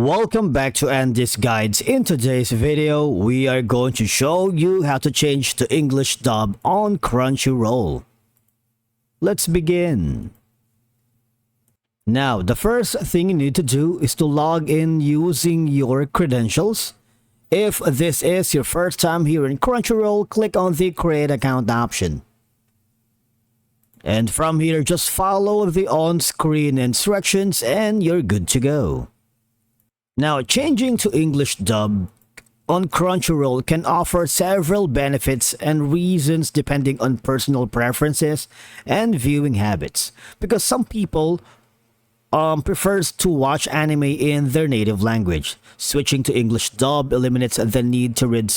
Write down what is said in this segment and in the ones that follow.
Welcome back to Andy's Guides. In today's video, we are going to show you how to change to English dub on Crunchyroll. Let's begin. Now, the first thing you need to do is to log in using your credentials. If this is your first time here in Crunchyroll, click on the Create Account option. And from here, just follow the on-screen instructions and you're good to go. Now, changing to English dub on Crunchyroll can offer several benefits and reasons depending on personal preferences and viewing habits. Because some people prefers to watch anime in their native language. Switching to English dub eliminates the need to read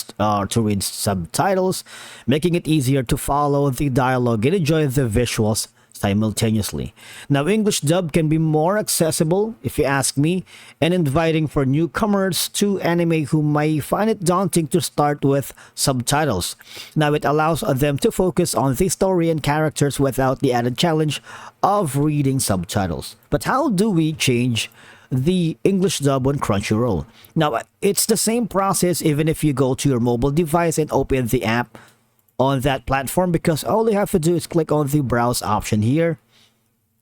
subtitles, making it easier to follow the dialogue and enjoy the visuals simultaneously. Now, English dub can be more accessible, if you ask me, and inviting for newcomers to anime who may find it daunting to start with subtitles. Now, it allows them to focus on the story and characters without the added challenge of reading subtitles. But how do we change the English dub on Crunchyroll? Now, it's the same process even if you go to your mobile device and open the app on that platform, because all you have to do is click on the browse option here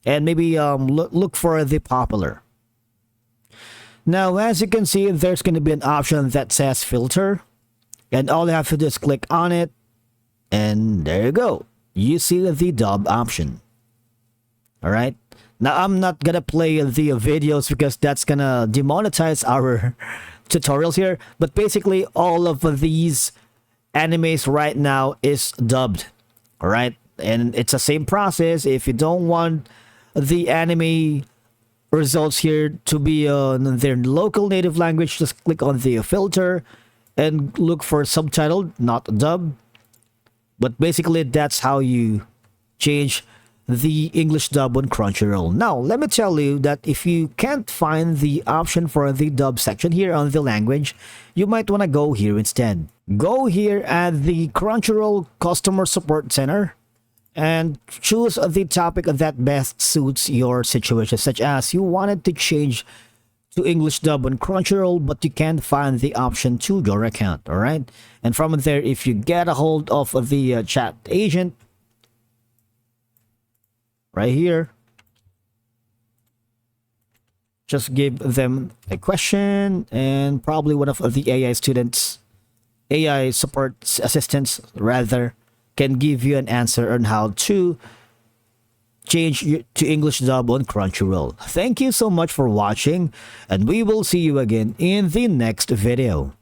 and maybe look for the popular. Now, as you can see, there's going to be an option that says filter, and all you have to do is click on it, and there you go. You see the dub option. All right. Now, I'm not gonna play the videos because that's gonna demonetize our tutorials here, but basically all of these animes right now is dubbed. All right, and it's the same process. If you don't want the anime results here to be on their local native language, just click on the filter and look for subtitled, not dub. But basically that's how you change the English dub on Crunchyroll. Now, let me tell you that if you can't find the option for the dub section here on the language, you might want to go here instead. Go here at the Crunchyroll Customer Support Center and choose the topic that best suits your situation, such as you wanted to change to English dub on Crunchyroll, but you can't find the option to your account, all right? And from there, if you get a hold of the chat agent, right here, just give them a question and probably one of the AI support assistants rather, can give you an answer on how to change to English dub on Crunchyroll. Thank you so much for watching, and we will see you again in the next video.